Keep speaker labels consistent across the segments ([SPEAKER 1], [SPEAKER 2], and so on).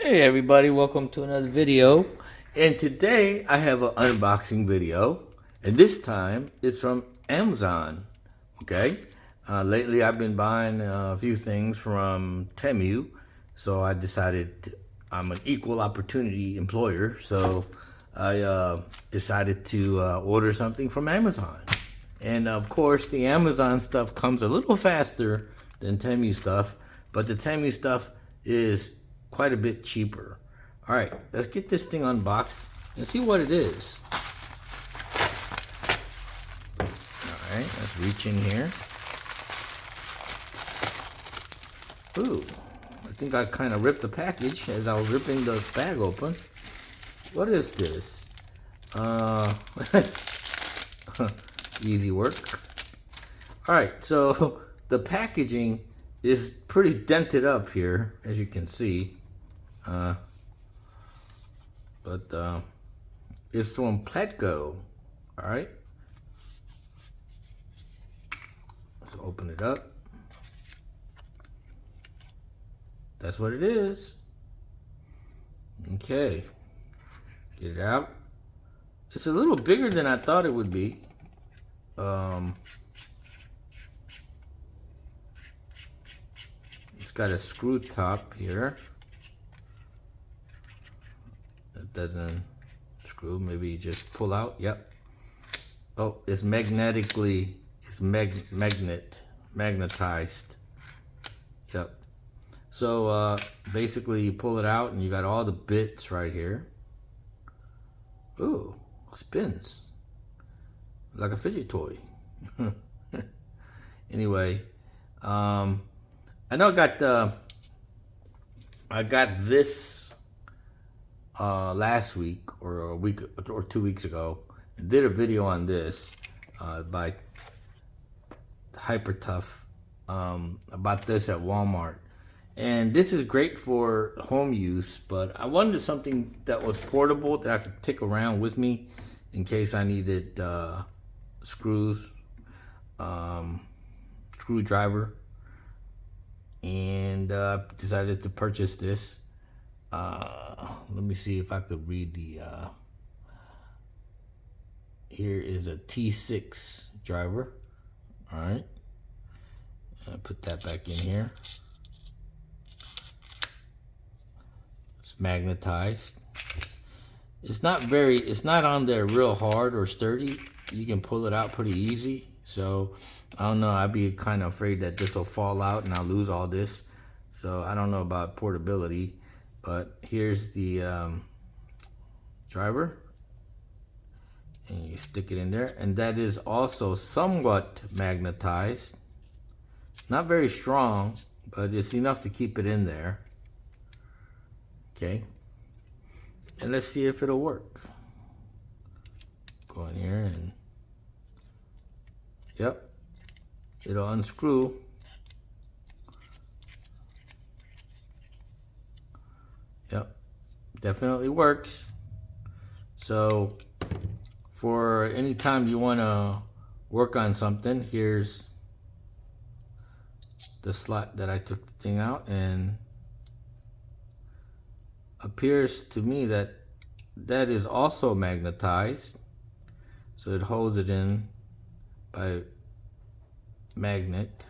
[SPEAKER 1] Hey everybody, welcome to another video. And today I have an unboxing video, and this time it's from Amazon. Okay, lately I've been buying a few things from Temu, so I decided I'm an equal opportunity employer, so I decided to order something from Amazon. And of course, the Amazon stuff comes a little faster than Temu stuff, but the Temu stuff is quite a bit cheaper. All right, let's get this thing unboxed and see what it is. All right, let's reach in here. Ooh, I think I kind of ripped the package as I was ripping the bag open. What is this? Easy work. All right, so the packaging is pretty dented up here, as you can see. But it's from Platgo. All right. Let's open it up. That's what it is. Okay. Get it out. It's a little bigger than I thought it would be. It's got a screw top here. It doesn't screw. Maybe you just pull out. Yep. Oh, it's magnetically. It's magnetized. Yep. So basically, you pull it out, and you got all the bits right here. Ooh, spins like a fidget toy. Anyway, I know I got this last week or a week or 2 weeks ago. I did a video on this by Hyper Tough about this at Walmart. And this is great for home use, but I wanted something that was portable that I could take around with me in case I needed screws, screwdriver, and decided to purchase this. Let me see if I could read the, here is a T6 driver. All right, put that back in here. It's magnetized. It's not on there real hard or sturdy. You can pull it out pretty easy. So I don't know, I'd be kind of afraid that this will fall out and I'll lose all this. So I don't know about portability, but here's the driver, and you stick it in there, and that is also somewhat magnetized. Not very strong, but it's enough to keep it in there. Okay, and let's see if it'll work. Go in here and, yep, it'll unscrew. Yep, definitely works. So for any time you want to work on something, here's the slot that I took the thing out, and appears to me that that is also magnetized, so it holds it in by magnet.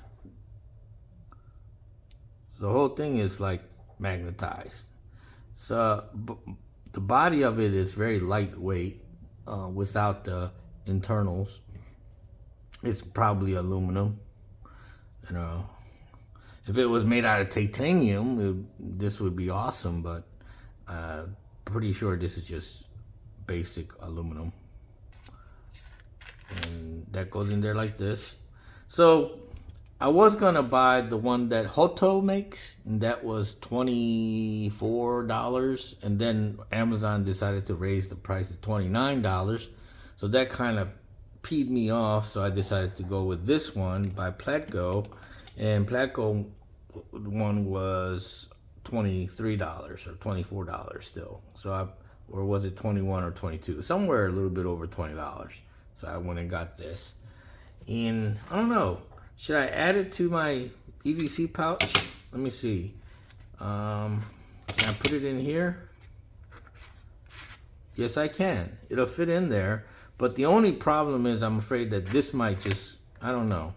[SPEAKER 1] So the whole thing is like magnetized. So the body of it is very lightweight without the internals. It's probably aluminum. You know, if it was made out of titanium, this would be awesome, but pretty sure this is just basic aluminum. And that goes in there like this. So I was gonna buy the one that Hoto makes, and that was $24, and then Amazon decided to raise the price to $29. So that kind of peed me off, so I decided to go with this one by Platgo, and Platgo one was $23 or $24 still. So or was it 21 or 22? Somewhere a little bit over $20. So I went and got this. And I don't know, should I add it to my EDC pouch? Let me see. Can I put it in here? Yes, I can. It'll fit in there. But the only problem is I'm afraid that this might just, I don't know.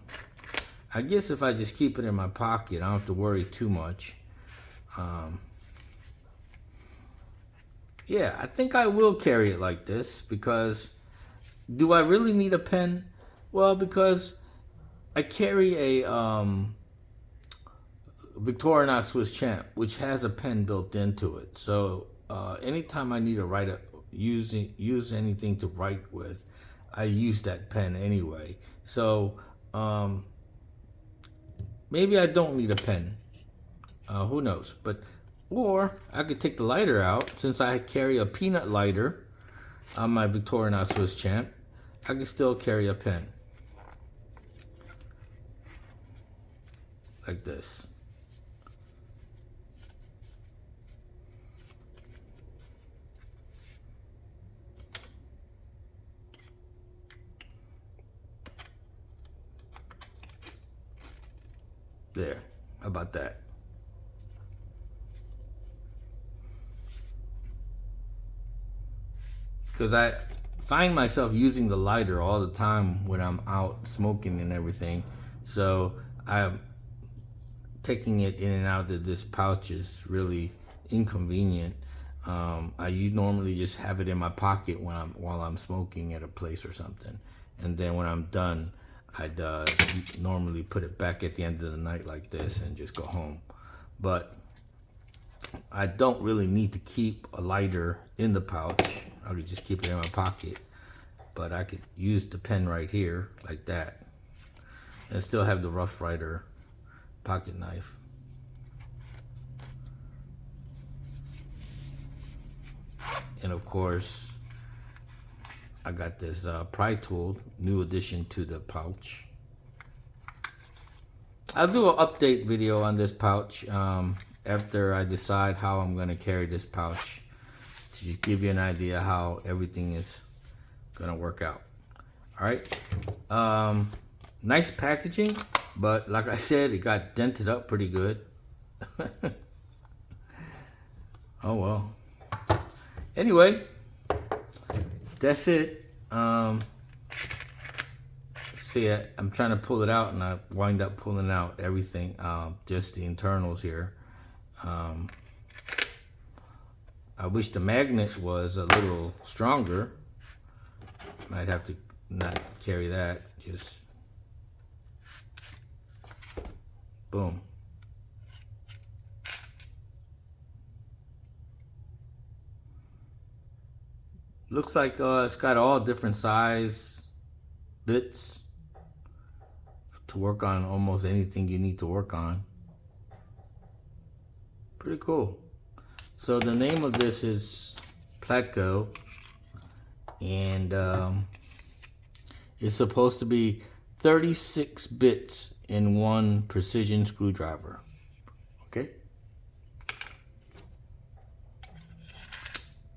[SPEAKER 1] I guess if I just keep it in my pocket, I don't have to worry too much. Yeah, I think I will carry it like this because do I really need a pen? Well, because I carry a Victorinox Swiss Champ, which has a pen built into it. So anytime I need to write use anything to write with, I use that pen anyway. So maybe I don't need a pen. Who knows? Or I could take the lighter out. Since I carry a peanut lighter on my Victorinox Swiss Champ, I can still carry a pen. Like this. There. How about that? Because I find myself using the lighter all the time when I'm out smoking and everything. So I'm taking it in and out of this pouch is really inconvenient. I normally just have it in my pocket while I'm smoking at a place or something. And then when I'm done, I'd normally put it back at the end of the night like this and just go home. But I don't really need to keep a lighter in the pouch. I could just keep it in my pocket. But I could use the pen right here like that and still have the Rough Rider pocket knife. And of course, I got this pry tool, new addition to the pouch. I'll do an update video on this pouch after I decide how I'm going to carry this pouch, to just give you an idea how everything is going to work out. All right. Nice packaging, but like I said, it got dented up pretty good. Oh well. Anyway, that's it. See, I'm trying to pull it out and I wind up pulling out everything, just the internals here. I wish the magnet was a little stronger. Might have to not carry that, just boom. Looks like it's got all different size bits to work on almost anything you need to work on. Pretty cool. So the name of this is Platgo, and it's supposed to be 36 bits in one precision screwdriver. Okay?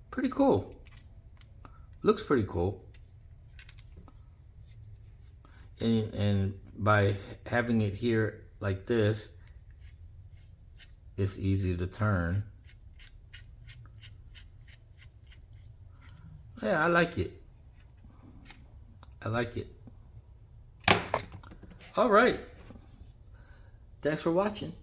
[SPEAKER 1] Pretty cool. Looks pretty cool. And by having it here like this, it's easy to turn. Yeah, I like it. I like it. All right. Thanks for watching.